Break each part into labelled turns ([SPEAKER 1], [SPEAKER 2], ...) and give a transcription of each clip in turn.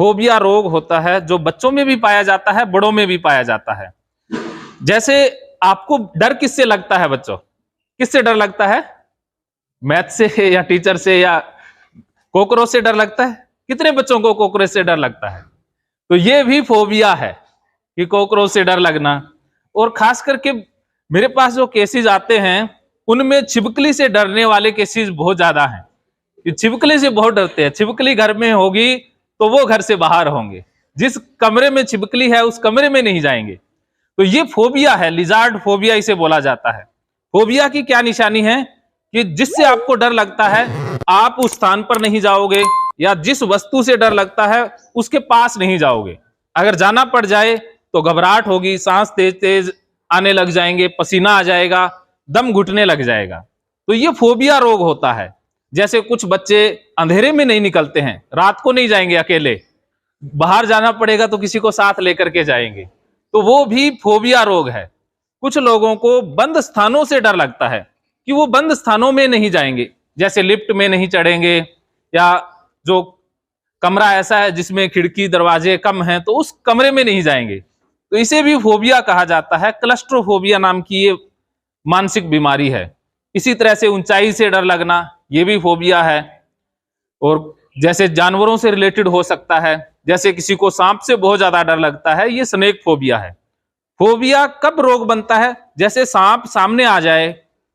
[SPEAKER 1] Phobia रोग होता है जो बच्चों में भी पाया जाता है, बड़ों में भी पाया जाता है। जैसे आपको डर किससे लगता है बच्चों? किससे डर लगता है? मैथ से या टीचर से या कॉकरोच से डर लगता है? कितने बच्चों को कॉकरोच से डर लगता है? तो ये भी फोबिया है कि कॉकरोच से डर लगना। और खास करके मेरे पास जो केसेस आते हैं उनमें छिपकली से डरने वाले केसेस बहुत ज्यादा हैं कि छिपकली से बहुत डरते हैं। छिपकली घर में होगी तो वो घर से बाहर होंगे, जिस कमरे में छिपकली है उस कमरे में नहीं जाएंगे। तो ये फोबिया है, लिजार्ड फोबिया इसे बोला जाता है। फोबिया की क्या निशानी है कि जिससे आपको डर लगता है आप उस स्थान पर नहीं जाओगे, या जिस वस्तु से डर लगता है उसके पास नहीं जाओगे। अगर जाना पड़ जाए तो घबराहट होगी, सांस तेज तेज आने लग जाएंगे, पसीना आ जाएगा, दम घुटने लग जाएगा। तो ये फोबिया रोग होता है। जैसे कुछ बच्चे अंधेरे में नहीं निकलते हैं, रात को नहीं जाएंगे अकेले, बाहर जाना पड़ेगा तो किसी को साथ लेकर के जाएंगे, तो वो भी फोबिया रोग है। कुछ लोगों को बंद स्थानों से डर लगता है कि वो बंद स्थानों में नहीं जाएंगे, जैसे लिफ्ट में नहीं चढ़ेंगे, या जो कमरा ऐसा है जिसमें खिड़की दरवाजे कम हैं तो उस कमरे में नहीं जाएंगे, तो इसे भी फोबिया कहा जाता है। क्लस्ट्रोफोबिया नाम की ये मानसिक बीमारी है। इसी तरह से ऊंचाई से डर लगना, ये भी फोबिया है। और जैसे जानवरों से रिलेटेड हो सकता है, जैसे किसी को सांप से बहुत ज्यादा डर लगता है, ये स्नेक फोबिया है। फोबिया कब रोग बनता है? जैसे सांप सामने आ जाए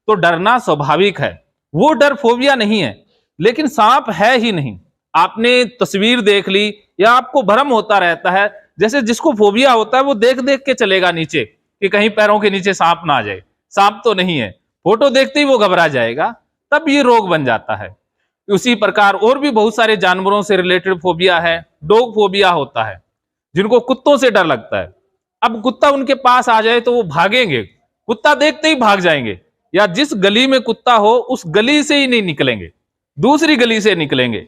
[SPEAKER 1] तो डरना स्वाभाविक है, वो डर फोबिया नहीं है, लेकिन सांप है ही नहीं। आपने तस्वीर देख ली या आपको भ्रम होता रहता है, जैसे जिसको फोबिया होता है वो देख देख के चलेगा नीचे कि कहीं पैरों के नीचे सांप ना आ जाए, सांप तो नहीं है, फोटो देखते ही वो घबरा जाएगा, तब ये रोग बन जाता है। उसी प्रकार और भी बहुत सारे जानवरों से रिलेटेड फोबिया है। डॉग फोबिया होता है, जिनको कुत्तों से डर लगता है। अब कुत्ता उनके पास आ जाए तो वो भागेंगे, कुत्ता देखते ही भाग जाएंगे, या जिस गली में कुत्ता हो उस गली से ही नहीं निकलेंगे, दूसरी गली से निकलेंगे।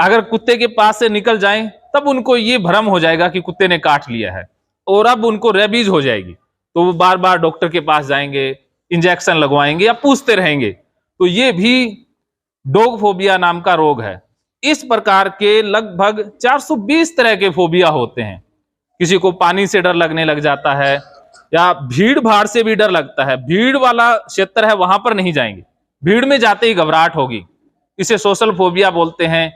[SPEAKER 1] अगर कुत्ते के पास से निकल जाएं तब उनको ये भ्रम हो जाएगा कि कुत्ते ने काट लिया है, और अब उनको रेबीज हो जाएगी, तो वो बार बार डॉक्टर के पास जाएंगे, इंजेक्शन लगवाएंगे या पूछते रहेंगे। तो ये भी डॉग फोबिया नाम का रोग है। इस प्रकार के लगभग 420 तरह के फोबिया होते हैं। किसी को पानी से डर लगने लग जाता है, या भीड़ भाड़ से भी डर लगता है, भीड़ वाला क्षेत्र है वहां पर नहीं जाएंगे, भीड़ में जाते ही घबराहट होगी, इसे सोशल फोबिया बोलते हैं,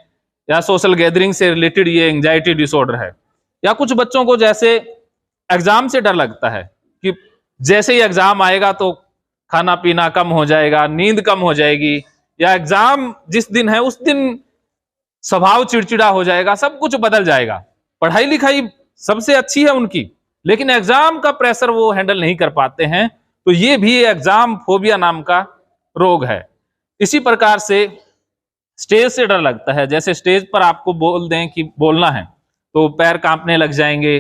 [SPEAKER 1] या सोशल गैदरिंग से रिलेटेड ये एंजाइटी डिसऑर्डर है। या कुछ बच्चों को जैसे एग्जाम से डर लगता है कि जैसे ही एग्जाम आएगा तो खाना पीना कम हो जाएगा, नींद कम हो जाएगी, या एग्जाम जिस दिन है उस दिन स्वभाव चिड़चिड़ा हो जाएगा, सब कुछ बदल जाएगा। पढ़ाई लिखाई सबसे अच्छी है उनकी, लेकिन एग्जाम का प्रेशर वो हैंडल नहीं कर पाते हैं, तो ये भी एग्जाम फोबिया नाम का रोग है। इसी प्रकार से स्टेज से डर लगता है। जैसे स्टेज पर आपको बोल दें कि बोलना है तो पैर कांपने लग जाएंगे,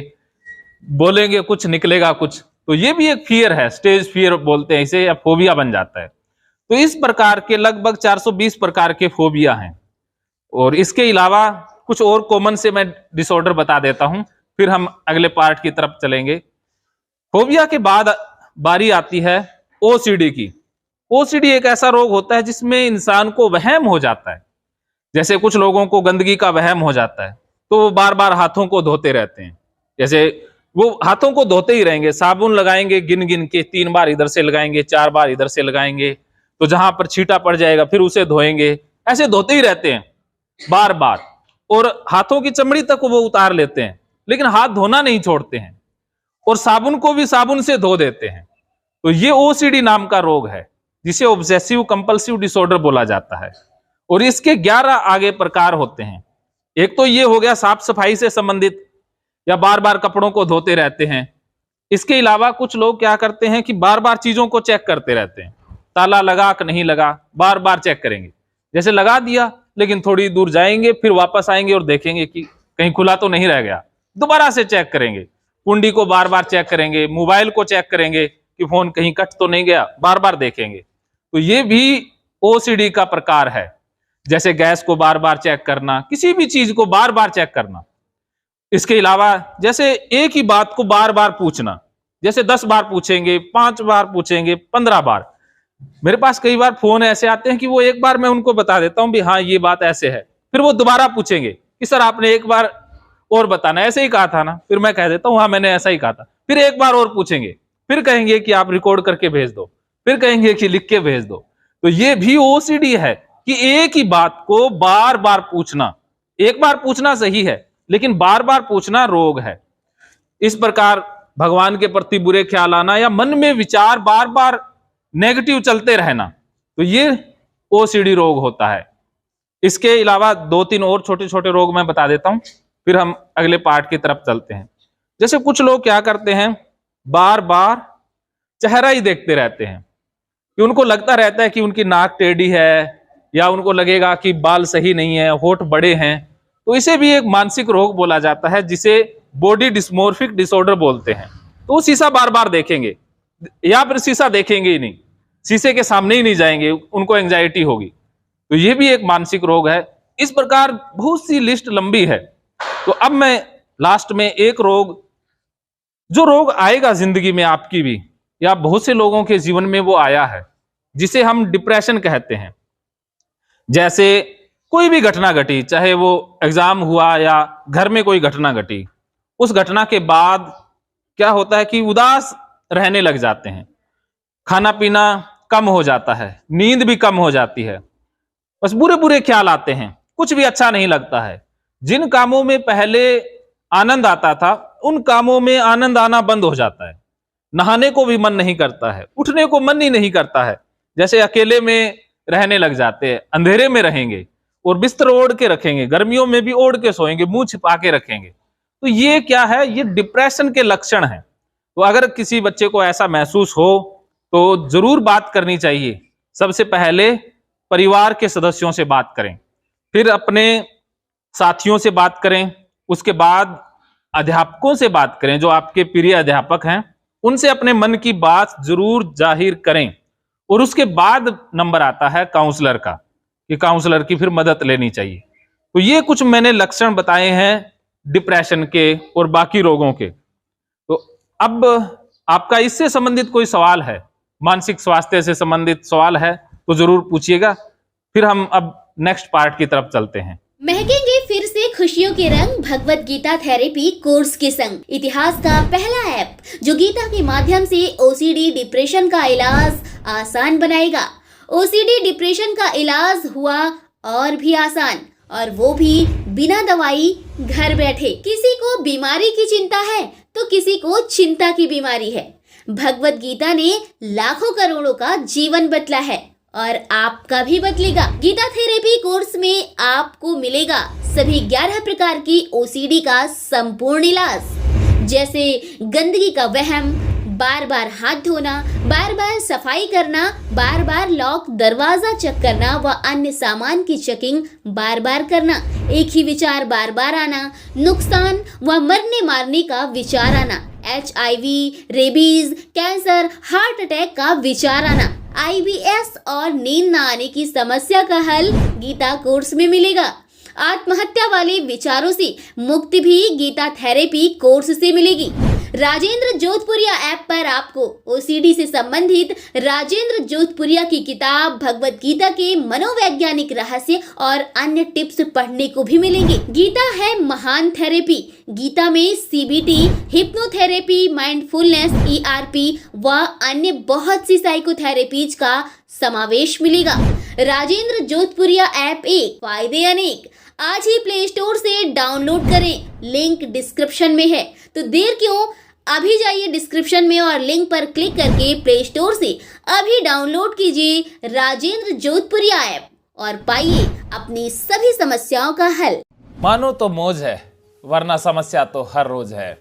[SPEAKER 1] बोलेंगे कुछ निकलेगा कुछ, तो ये भी एक फियर है, स्टेज फियर बोलते हैं इसे, या फोबिया बन जाता है। तो इस प्रकार के लगभग 420 प्रकार के फोबिया हैं। और इसके अलावा कुछ और कॉमन से मैं डिसऑर्डर बता देता हूं, फिर हम अगले पार्ट की तरफ चलेंगे। फोबिया के बाद बारी आती है ओसीडी की। ओसीडी एक ऐसा रोग होता है जिसमें इंसान को वहम हो जाता है। जैसे कुछ लोगों को गंदगी का वहम हो जाता है तो वो बार बार हाथों को धोते रहते हैं। जैसे वो हाथों को धोते ही रहेंगे, साबुन लगाएंगे गिन गिन के, 3 बार इधर से लगाएंगे, 4 बार इधर से लगाएंगे, तो जहां पर छींटा पड़ जाएगा फिर उसे धोएंगे, ऐसे धोते ही रहते हैं बार बार। और हाथों की चमड़ी तक वो उतार लेते हैं, लेकिन हाथ धोना नहीं छोड़ते हैं, और साबुन को भी साबुन से धो देते हैं। तो ये ओसीडी नाम का रोग है, जिसे ऑब्सेसिव कंपल्सिव डिसऑर्डर बोला जाता है। और इसके 11 आगे प्रकार होते हैं। एक तो ये हो गया साफ सफाई से संबंधित, या बार बार कपड़ों को धोते रहते हैं। इसके अलावा कुछ लोग क्या करते हैं कि बार बार चीजों को चेक करते रहते हैं, ताला लगा कि नहीं लगा, बार बार चेक करेंगे। जैसे लगा दिया, लेकिन थोड़ी दूर जाएंगे, फिर वापस आएंगे और देखेंगे कि कहीं खुला तो नहीं रह गया, दोबारा से चेक करेंगे। कुंडी को बार बार चेक करेंगे, मोबाइल को चेक करेंगे कि फोन कहीं कट तो नहीं गया, बार बार देखेंगे। तो ये भी ओसीडी का प्रकार है। जैसे गैस को बार बार चेक करना, किसी भी चीज को बार बार चेक करना। इसके अलावा जैसे एक ही बात को बार बार पूछना, जैसे 10 बार पूछेंगे, 5 बार पूछेंगे, 15 बार। मेरे पास कई बार फोन ऐसे आते हैं कि वो एक बार मैं उनको बता देता हूं भी हाँ ये बात ऐसे है, फिर वो दोबारा पूछेंगे कि सर आपने एक बार और बताना, ऐसे ही कहा था ना, फिर मैं कह देता हूं हाँ मैंने ऐसा ही कहा था, फिर एक बार और पूछेंगे, फिर कहेंगे कि आप रिकॉर्ड करके भेज दो, फिर कहेंगे कि लिख के भेज दो। तो ये भी ओसीडी है कि एक ही बात को बार बार पूछना। एक बार पूछना सही है, लेकिन बार बार पूछना रोग है। इस प्रकार भगवान के प्रति बुरे ख्याल आना या मन में विचार बार बार नेगेटिव चलते रहना, तो ये ओसीडी रोग होता है। इसके अलावा 2-3 और छोटे छोटे रोग मैं बता देता हूं, फिर हम अगले पार्ट की तरफ चलते हैं। जैसे कुछ लोग क्या करते हैं, बार बार चेहरा ही देखते रहते हैं, कि उनको लगता रहता है कि उनकी नाक टेढ़ी है, या उनको लगेगा कि बाल सही नहीं है, होठ बड़े हैं, तो इसे भी एक मानसिक रोग बोला जाता है, जिसे बॉडी डिस्मोर्फिक डिसऑर्डर बोलते हैं। तो वो शीशा बार बार देखेंगे, या फिर शीशा देखेंगे ही नहीं, शीशे के सामने ही नहीं जाएंगे, उनको एंजाइटी होगी, तो ये भी एक मानसिक रोग है। इस प्रकार बहुत सी लिस्ट लंबी है। तो अब मैं लास्ट में एक रोग, जो रोग आएगा जिंदगी में आपकी भी या बहुत से लोगों के जीवन में वो आया है, जिसे हम डिप्रेशन कहते हैं। जैसे कोई भी घटना घटी, चाहे वो एग्जाम हुआ या घर में कोई घटना घटी, उस घटना के बाद क्या होता है कि उदास रहने लग जाते हैं, खाना पीना कम हो जाता है, नींद भी कम हो जाती है, बस बुरे बुरे ख्याल आते हैं, कुछ भी अच्छा नहीं लगता है। जिन कामों में पहले आनंद आता था, उन कामों में आनंद आना बंद हो जाता है। नहाने को भी मन नहीं करता है, उठने को मन ही नहीं करता है, जैसे अकेले में रहने लग जाते हैं, अंधेरे में रहेंगे और बिस्तर ओढ़ के रखेंगे, गर्मियों में भी ओढ़ के सोएंगे, मुंह छिपा के रखेंगे। तो ये क्या है, ये डिप्रेशन के लक्षण हैं। तो अगर किसी बच्चे को ऐसा महसूस हो तो जरूर बात करनी चाहिए। सबसे पहले परिवार के सदस्यों से बात करें, फिर अपने साथियों से बात करें, उसके बाद अध्यापकों से बात करें, जो आपके प्रिय अध्यापक हैं, उनसे अपने मन की बात जरूर जाहिर करें। और उसके बाद नंबर आता है काउंसलर का, कि काउंसलर की फिर मदद लेनी चाहिए। तो ये कुछ मैंने लक्षण बताए हैं डिप्रेशन के और बाकी रोगों के। तो अब आपका इससे संबंधित कोई सवाल है, मानसिक स्वास्थ्य से संबंधित सवाल है, तो जरूर पूछिएगा। फिर हम अब नेक्स्ट पार्ट की तरफ चलते हैं।
[SPEAKER 2] महकेंगे फिर से खुशियों के रंग भगवत गीता थेरेपी कोर्स के संग। इतिहास का पहला ऐप जो गीता के माध्यम से ओसीडी डिप्रेशन का इलाज आसान बनाएगा। ओसीडी डिप्रेशन का इलाज हुआ और भी आसान, और वो भी बिना दवाई, घर बैठे। किसी को बीमारी की चिंता है तो किसी को चिंता की बीमारी है। भगवत गीता ने लाखों करोड़ों का जीवन बदला है और आपका भी बदलेगा। गीता थेरेपी कोर्स में आपको मिलेगा सभी 11 प्रकार की ओसीडी का संपूर्ण इलाज, जैसे गंदगी का वहम, बार बार हाथ धोना, बार बार सफाई करना, बार बार लॉक दरवाजा चेक करना व अन्य सामान की चेकिंग बार बार करना, एक ही विचार बार बार आना, नुकसान व मरने मारने का विचार आना, HIV, rabies, cancer, heart attack का विचार आना, IBS और नींद न आने की समस्या का हल गीता कोर्स में मिलेगा। आत्महत्या वाले विचारों से मुक्ति भी गीता थेरेपी कोर्स से मिलेगी। राजेंद्र जोधपुरिया ऐप पर आपको ओसीडी से संबंधित राजेंद्र जोधपुरिया की किताब भगवत गीता के मनोवैज्ञानिक रहस्य और अन्य टिप्स पढ़ने को भी मिलेंगे। गीता है महान थेरेपी। गीता में CBT, हिप्नोथेरेपी, माइंडफुलनेस, ERP व अन्य बहुत सी साइकोथेरेपीज का समावेश मिलेगा। राजेंद्र जोधपुरिया ऐप एक, फायदे अनेक। आज ही प्ले स्टोर से डाउनलोड करें, लिंक डिस्क्रिप्शन में है। तो देर क्यों, अभी जाइए डिस्क्रिप्शन में और लिंक पर क्लिक करके प्ले स्टोर से अभी डाउनलोड कीजिए राजेंद्र जोधपुरिया ऐप और पाइए अपनी सभी समस्याओं का हल।
[SPEAKER 1] मानो तो मौज है, वरना समस्या तो हर रोज है।